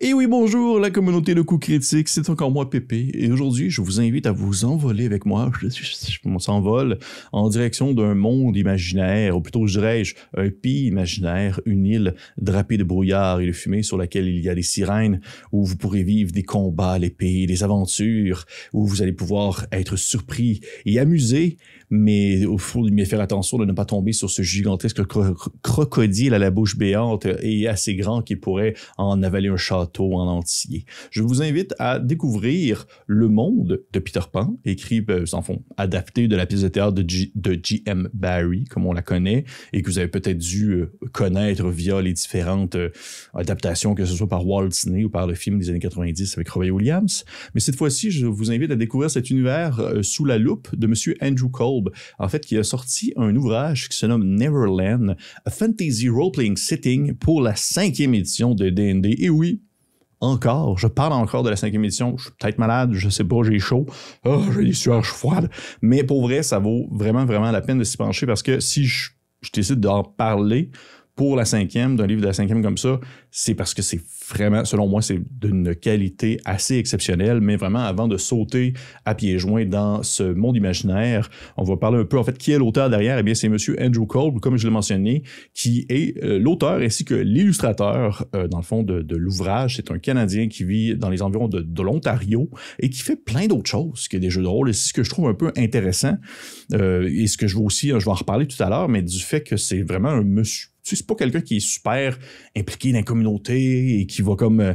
Et oui, bonjour, la communauté de coups critiques, c'est encore moi, Pépé, et aujourd'hui, je vous invite à vous envoler avec moi, on s'envole en direction d'un monde imaginaire, ou plutôt, je dirais-je, un pays imaginaire, une île drapée de brouillard et de fumée sur laquelle il y a des sirènes, où vous pourrez vivre des combats à l'épée, des aventures, où vous allez pouvoir être surpris et amusé, mais il faut faire attention de ne pas tomber sur ce gigantesque crocodile à la bouche béante et assez grand qu'il pourrait en avaler un château en entier. Je vous invite à découvrir Le Monde de Peter Pan, écrit, sans fond, adapté de la pièce de théâtre de J.M. Barrie, comme on la connaît, et que vous avez peut-être dû connaître via les différentes adaptations, que ce soit par Walt Disney ou par le film des années 90 avec Robbie Williams. Mais cette fois-ci, je vous invite à découvrir cet univers sous la loupe de Monsieur Andrew Kolb, en fait, qui a sorti un ouvrage qui se nomme Neverland, a Fantasy Role-Playing Setting pour la 5e édition de D&D. Et oui, je parle encore de la 5e édition. Je suis peut-être malade, je sais pas, j'ai chaud. Oh, j'ai des sueurs froides. Mais pour vrai, ça vaut vraiment, vraiment la peine de s'y pencher parce que si je décide d'en parler pour la 5e, d'un livre de la 5e comme ça, c'est parce que c'est vraiment, selon moi, c'est d'une qualité assez exceptionnelle, mais vraiment, avant de sauter à pieds joints dans ce monde imaginaire, on va parler un peu, en fait, qui est l'auteur derrière? Eh bien, c'est Monsieur Andrew Kolb, comme je l'ai mentionné, qui est l'auteur ainsi que l'illustrateur, dans le fond, de l'ouvrage. C'est un Canadien qui vit dans les environs de l'Ontario et qui fait plein d'autres choses que des jeux de rôle. Et c'est ce que je trouve un peu intéressant, et ce que je veux aussi, je vais en reparler tout à l'heure, mais du fait que c'est vraiment un monsieur. Tu sais, c'est pas quelqu'un qui est super impliqué dans la communauté et qui va comme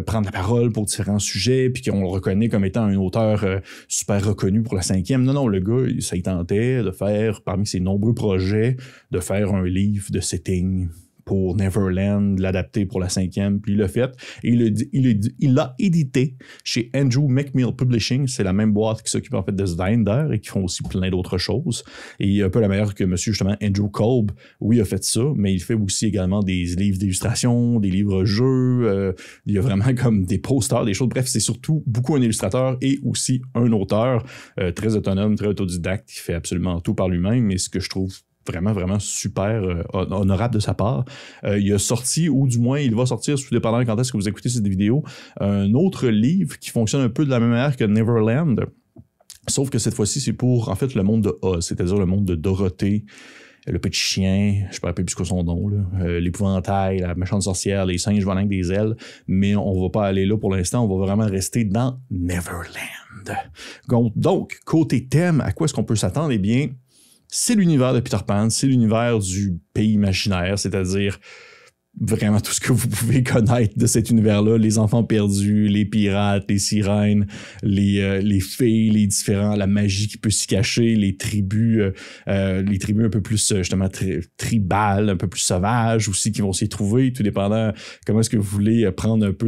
prendre la parole pour différents sujets puis qu'on le reconnaît comme étant un auteur super reconnu pour la 5e. Non, le gars, ça y tentait de faire, parmi ses nombreux projets, de faire un livre de setting pour Neverland, l'adapter pour la 5e, puis il l'a fait. Et il l'a édité chez Andrew McMill Publishing. C'est la même boîte qui s'occupe en fait de Snyder et qui font aussi plein d'autres choses. Et un peu la meilleure que monsieur, justement, Andrew Kolb, oui, a fait ça, mais il fait aussi également des livres d'illustration, des livres-jeux, il y a vraiment comme des posters, des choses. Bref, c'est surtout beaucoup un illustrateur et aussi un auteur très autonome, très autodidacte, qui fait absolument tout par lui-même, et ce que je trouve vraiment, vraiment super honorable de sa part. Il a sorti, ou du moins, il va sortir, tout dépendant quand est-ce que vous écoutez cette vidéo, un autre livre qui fonctionne un peu de la même manière que Neverland, sauf que cette fois-ci, c'est pour, en fait, le monde de Oz, c'est-à-dire le monde de Dorothée, le petit chien, je ne me rappelle plus quoi son nom, l'épouvantail, la méchante sorcière, les singes volants avec des ailes, mais on va pas aller là pour l'instant, on va vraiment rester dans Neverland. Donc, côté thème, à quoi est-ce qu'on peut s'attendre? Eh bien, c'est l'univers de Peter Pan, c'est l'univers du pays imaginaire, c'est-à-dire vraiment tout ce que vous pouvez connaître de cet univers-là, les enfants perdus, les pirates, les sirènes, les fées, la magie qui peut s'y cacher, les tribus un peu plus justement tribales, un peu plus sauvages aussi qui vont s'y trouver, tout dépendant comment est-ce que vous voulez prendre un peu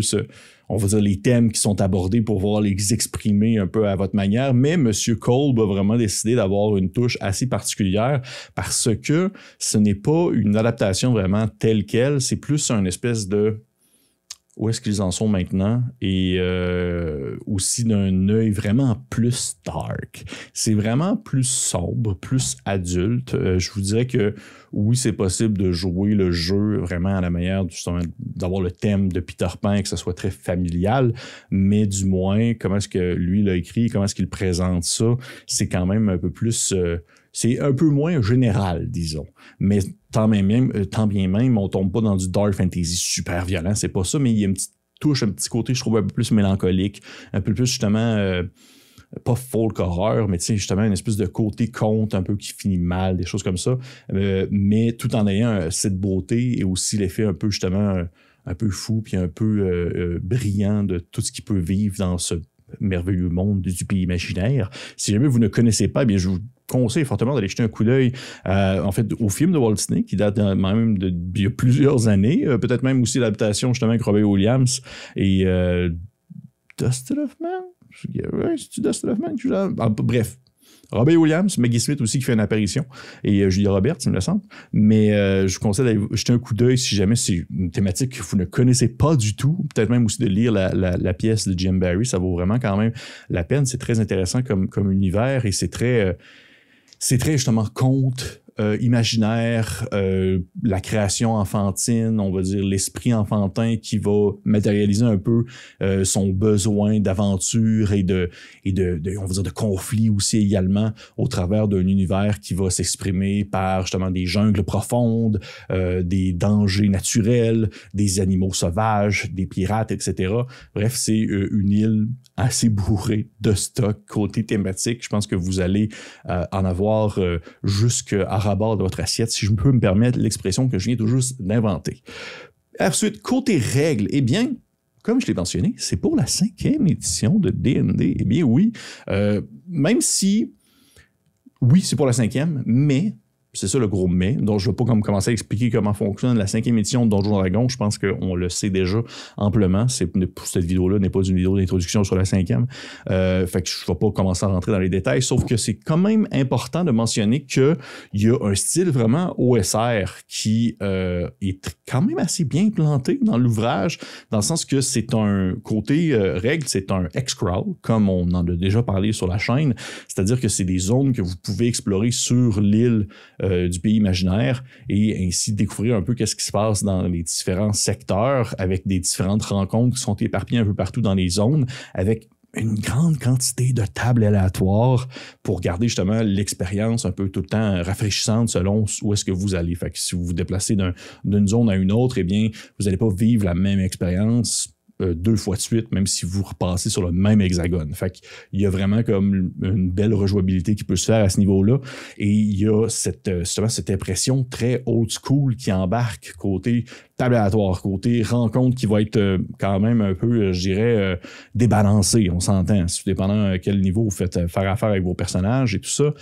on va dire les thèmes qui sont abordés pour pouvoir les exprimer un peu à votre manière, mais M. Kolb a vraiment décidé d'avoir une touche assez particulière parce que ce n'est pas une adaptation vraiment telle quelle, c'est plus un espèce de où est-ce qu'ils en sont maintenant et aussi d'un œil vraiment plus dark. C'est vraiment plus sombre, plus adulte. Je vous dirais que oui, c'est possible de jouer le jeu vraiment à la manière justement d'avoir le thème de Peter Pan et que ce soit très familial, mais du moins, comment est-ce que lui l'a écrit, comment est-ce qu'il présente ça, c'est quand même un peu plus... c'est un peu moins général, disons. Mais tant bien même, on tombe pas dans du dark fantasy super violent, c'est pas ça, mais il y a une petite touche, un petit côté, je trouve, un peu plus mélancolique, un peu plus justement, pas folk horreur, mais tu sais, justement, une espèce de côté conte un peu qui finit mal, des choses comme ça, mais tout en ayant cette beauté et aussi l'effet un peu, justement, un peu fou, puis un peu brillant de tout ce qui peut vivre dans ce merveilleux monde du pays imaginaire. Si jamais vous ne connaissez pas, eh bien, je vous conseille fortement d'aller jeter un coup d'œil en fait au film de Walt Disney qui date même d'il y a plusieurs années, peut-être même aussi l'adaptation justement avec Robbie Williams et Dustin Hoffman? C'est-tu Dustin Hoffman? Bref, Robbie Williams, Maggie Smith aussi qui fait une apparition, et Julia Roberts, il me semble. Mais je vous conseille d'aller jeter un coup d'œil si jamais c'est une thématique que vous ne connaissez pas du tout. Peut-être même aussi de lire la pièce de Jim Barrie, ça vaut vraiment quand même la peine. C'est très intéressant comme univers et c'est très justement conte imaginaire, la création enfantine, on va dire l'esprit enfantin qui va matérialiser un peu son besoin d'aventure et on va dire de conflit aussi également au travers d'un univers qui va s'exprimer par justement des jungles profondes, des dangers naturels, des animaux sauvages, des pirates, etc. Bref, c'est une île assez bourrée de stock côté thématique. Je pense que vous allez en avoir jusqu'à ras-bord de votre assiette, si je peux me permettre l'expression que je viens tout juste d'inventer. Ensuite, côté règles, eh bien, comme je l'ai mentionné, c'est pour la 5e édition de D&D. Eh bien oui, même si, oui, c'est pour la 5e, mais c'est ça le gros mais, donc je ne vais pas commencer à expliquer comment fonctionne la 5e édition de Donjons Dragons. Je pense qu'on le sait déjà amplement. Cette vidéo-là n'est pas une vidéo d'introduction sur la 5e. Fait que je ne vais pas commencer à rentrer dans les détails, sauf que c'est quand même important de mentionner qu'il y a un style vraiment OSR qui est quand même assez bien planté dans l'ouvrage, dans le sens que c'est un côté règle, c'est un X-Crawl, comme on en a déjà parlé sur la chaîne, c'est-à-dire que c'est des zones que vous pouvez explorer sur l'île du pays imaginaire et ainsi découvrir un peu qu'est-ce qui se passe dans les différents secteurs avec des différentes rencontres qui sont éparpillées un peu partout dans les zones avec une grande quantité de tables aléatoires pour garder justement l'expérience un peu tout le temps rafraîchissante selon où est-ce que vous allez. Fait que si vous vous déplacez d'une zone à une autre, eh bien, vous n'allez pas vivre la même expérience 2 fois de suite, même si vous repassez sur le même hexagone. Fait qu'il y a vraiment comme une belle rejouabilité qui peut se faire à ce niveau-là. Et il y a justement cette impression très old school qui embarque côté table aléatoire, côté rencontre qui va être quand même un peu, je dirais, débalancée. On s'entend, dépendant à quel niveau vous faites faire affaire avec vos personnages et tout ça.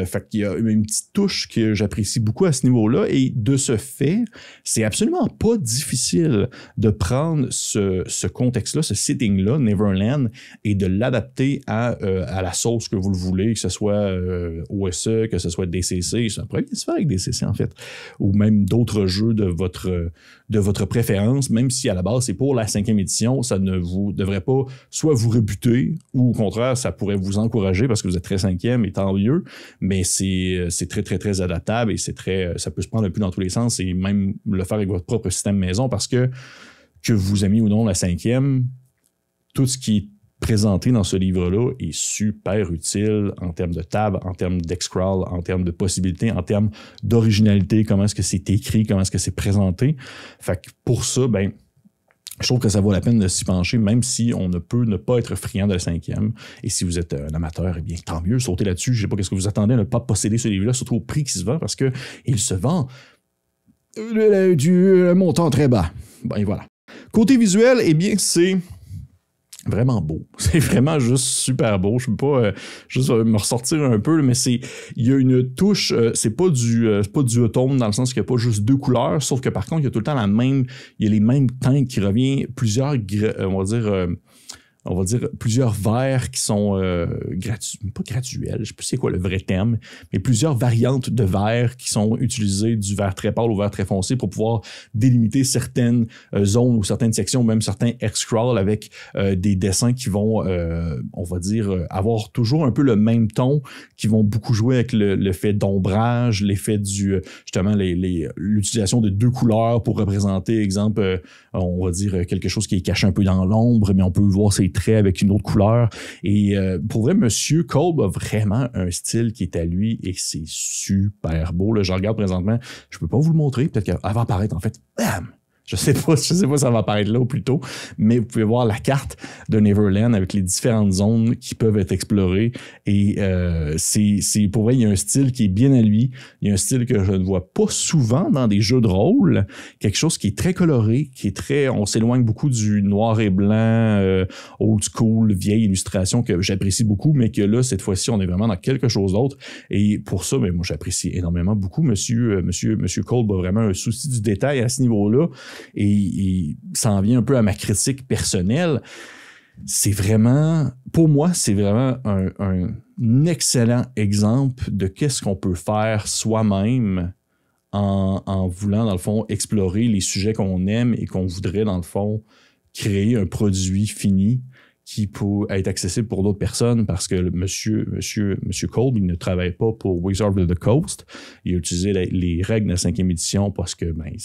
Fait qu'il y a une petite touche que j'apprécie beaucoup à ce niveau-là. Et de ce fait, c'est absolument pas difficile de prendre ce contexte-là, ce setting-là, Neverland, et de l'adapter à la sauce que vous le voulez, que ce soit OSE, que ce soit DCC, ça pourrait bien se faire avec DCC en fait, ou même d'autres jeux de votre préférence, même si à la base c'est pour la 5e édition, ça ne vous devrait pas soit vous rebuter, ou au contraire, ça pourrait vous encourager parce que vous êtes très 5e et tant mieux, mais c'est très, très, très adaptable et ça peut se prendre un peu dans tous les sens et même le faire avec votre propre système maison parce que vous aimiez ou non la 5e, tout ce qui est présenté dans ce livre-là est super utile en termes de table, en termes d'X-Crawl, en termes de possibilités, en termes d'originalité, comment est-ce que c'est écrit, comment est-ce que c'est présenté. Fait que pour ça, ben, je trouve que ça vaut la peine de s'y pencher, même si on ne peut ne pas être friand de la 5e. Et si vous êtes un amateur, eh bien, tant mieux, sautez là-dessus. Je ne sais pas ce que vous attendez à ne pas posséder ce livre-là, surtout au prix qui se vend, parce qu'il se vend du montant très bas. Ben, et voilà. Côté visuel, eh bien, c'est vraiment beau. C'est vraiment juste super beau. Je ne peux pas juste me ressortir un peu, mais il y a une touche, c'est pas du duotone dans le sens qu'il n'y a pas juste 2 couleurs, sauf que par contre, il y a tout le temps il y a les mêmes teintes qui reviennent, plusieurs, on va dire plusieurs verres qui sont pas graduels, je ne sais plus c'est quoi le vrai terme, mais plusieurs variantes de verres qui sont utilisées du vert très pâle au vert très foncé pour pouvoir délimiter certaines zones ou certaines sections, même certains X-Crawl avec des dessins qui vont, on va dire, avoir toujours un peu le même ton, qui vont beaucoup jouer avec l'effet d'ombrage, l'effet justement l'utilisation de 2 couleurs pour représenter, exemple, on va dire quelque chose qui est caché un peu dans l'ombre, mais on peut voir ses traits avec une autre couleur. Et pour vrai, Monsieur Kolb a vraiment un style qui est à lui et c'est super beau. Là, je regarde présentement, je peux pas vous le montrer, peut-être qu'elle va apparaître en fait. Bam! Je sais pas si ça va apparaître là ou plus tôt, mais vous pouvez voir la carte de Neverland avec les différentes zones qui peuvent être explorées. Et c'est pour vrai, il y a un style qui est bien à lui. Il y a un style que je ne vois pas souvent dans des jeux de rôle. Quelque chose qui est très coloré, on s'éloigne beaucoup du noir et blanc, old school, vieille illustration que j'apprécie beaucoup, mais que là, cette fois-ci, on est vraiment dans quelque chose d'autre. Et pour ça, ben, moi, j'apprécie énormément beaucoup. Monsieur Kolb a vraiment un souci du détail à ce niveau-là. Et ça en vient un peu à ma critique personnelle. C'est vraiment, pour moi, c'est vraiment un excellent exemple de qu'est-ce qu'on peut faire soi-même en voulant, dans le fond, explorer les sujets qu'on aime et qu'on voudrait, dans le fond, créer un produit fini qui peut être accessible pour d'autres personnes parce que monsieur Kolb, il ne travaille pas pour Wizards of the Coast. Il a utilisé les règles de la 5e édition parce que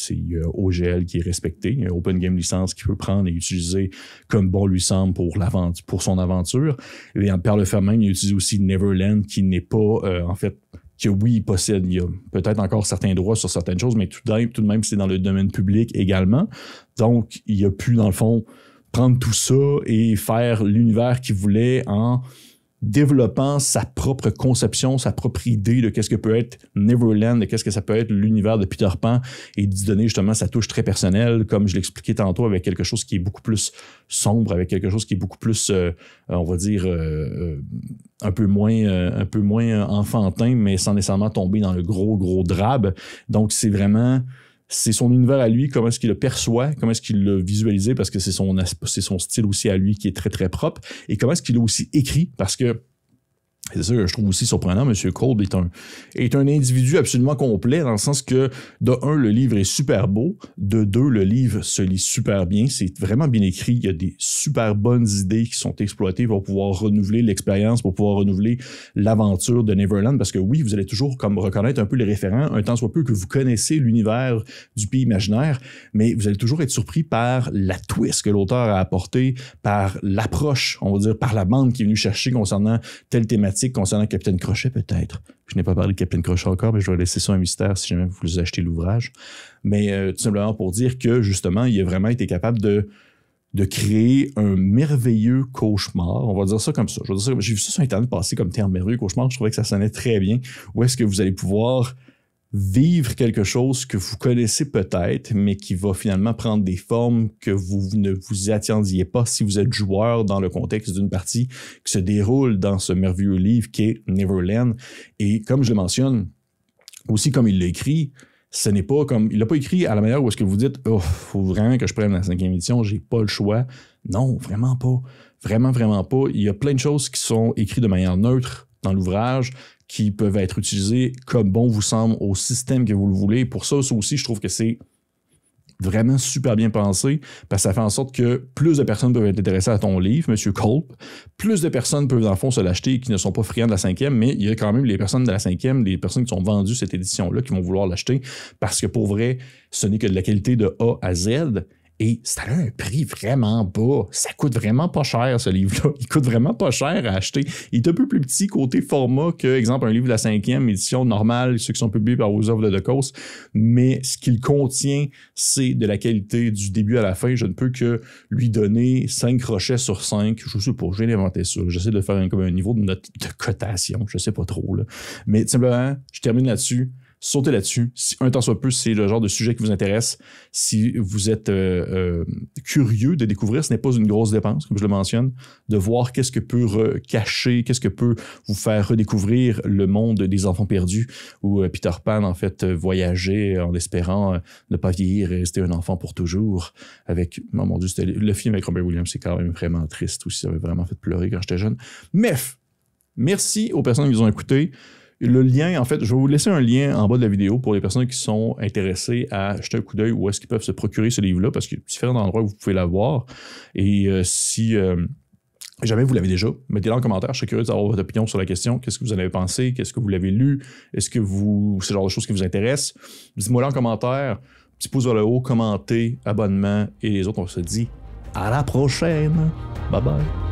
il y a OGL qui est respecté. Il y a Open Game License qu'il peut prendre et utiliser comme bon lui semble pour son aventure. Et par le fait même, il utilise aussi Neverland qui n'est pas, en fait, que oui, il possède, il y a peut-être encore certains droits sur certaines choses, mais tout de même, c'est dans le domaine public également. Donc, il a pu, dans le fond, prendre tout ça et faire l'univers qu'il voulait en développant sa propre conception, sa propre idée de qu'est-ce que peut être Neverland, de qu'est-ce que ça peut être l'univers de Peter Pan et d'y donner justement sa touche très personnelle, comme je l'expliquais tantôt, avec quelque chose qui est beaucoup plus sombre, avec quelque chose qui est beaucoup plus, on va dire, un peu moins enfantin, mais sans nécessairement tomber dans le gros drabe. Donc, c'est son univers à lui, comment est-ce qu'il le perçoit, comment est-ce qu'il l'a visualisé, parce que c'est son style aussi à lui qui est très, très propre, et comment est-ce qu'il l'a aussi écrit, parce que c'est ça que je trouve aussi surprenant. M. Kolb est un individu absolument complet, dans le sens que, de un, le livre est super beau, de deux, le livre se lit super bien, c'est vraiment bien écrit, il y a des super bonnes idées qui sont exploitées pour pouvoir renouveler l'expérience, pour pouvoir renouveler l'aventure de Neverland, parce que oui, vous allez toujours comme reconnaître un peu les référents, un tant soit peu que vous connaissez l'univers du pays imaginaire, mais vous allez toujours être surpris par la twist que l'auteur a apportée, par l'approche, on va dire, par la bande qui est venue chercher concernant telle thématique, concernant Capitaine Crochet, peut-être. Je n'ai pas parlé de Capitaine Crochet encore, mais je vais laisser ça un mystère si jamais vous achetez l'ouvrage. Mais tout simplement pour dire que, justement, il a vraiment été capable de créer un merveilleux cauchemar. On va dire ça comme ça. J'ai vu ça sur Internet passer comme terme merveilleux cauchemar. Je trouvais que ça sonnait très bien. Où est-ce que vous allez pouvoir vivre quelque chose que vous connaissez peut-être, mais qui va finalement prendre des formes que vous ne vous y attendiez pas si vous êtes joueur dans le contexte d'une partie qui se déroule dans ce merveilleux livre qui est Neverland. Et comme je le mentionne, aussi comme il l'a écrit, ce n'est pas comme... Il l'a pas écrit à la manière où est-ce que vous dites « Oh, faut vraiment que je prenne la 5e édition, j'ai pas le choix. » Non, vraiment pas. Vraiment, vraiment pas. Il y a plein de choses qui sont écrites de manière neutre dans l'ouvrage, qui peuvent être utilisés comme bon vous semble au système que vous le voulez. Pour ça aussi, je trouve que c'est vraiment super bien pensé, parce que ça fait en sorte que plus de personnes peuvent être intéressées à ton livre, M. Kolb, plus de personnes peuvent dans le fond se l'acheter qui ne sont pas friands de la 5e, mais il y a quand même les personnes de la 5e, les personnes qui sont vendues cette édition-là, qui vont vouloir l'acheter, parce que pour vrai, ce n'est que de la qualité de A à Z. Et ça a un prix vraiment bas. Ça coûte vraiment pas cher, ce livre-là. Il coûte vraiment pas cher à acheter. Il est un peu plus petit côté format que, exemple, un livre de la 5e édition normale, ceux qui sont publiés par Wizards of the Coast. Mais ce qu'il contient, c'est de la qualité du début à la fin. Je ne peux que lui donner 5 crochets sur 5. Je sais pas, je vais inventer ça. J'essaie de faire comme un niveau de note de cotation. Je sais pas trop, là. Mais simplement, je termine là-dessus. Sautez là-dessus. Si un temps soit peu, c'est le genre de sujet qui vous intéresse. Si vous êtes curieux de découvrir, ce n'est pas une grosse dépense, comme je le mentionne, de voir qu'est-ce que peut cacher, qu'est-ce que peut vous faire redécouvrir le monde des enfants perdus, où Peter Pan, en fait, voyageait en espérant ne pas vieillir et rester un enfant pour toujours. Avec, oh mon Dieu, c'était le film avec Robert Williams, c'est quand même vraiment triste aussi. Ça m'avait vraiment fait pleurer quand j'étais jeune. Bref, merci aux personnes qui nous ont écoutés. Le lien, en fait, je vais vous laisser un lien en bas de la vidéo pour les personnes qui sont intéressées à jeter un coup d'œil où est-ce qu'ils peuvent se procurer ce livre-là, parce qu'il y a différents endroits où vous pouvez l'avoir. Et si jamais vous l'avez déjà, mettez-le en commentaire. Je serais curieux de savoir votre opinion sur la question. Qu'est-ce que vous en avez pensé? Qu'est-ce que vous l'avez lu? Est-ce que c'est le genre de choses qui vous intéressent? Dites-moi-le en commentaire. Petit pouce vers le haut, commentez, abonnement. Et les autres, on se dit à la prochaine. Bye bye.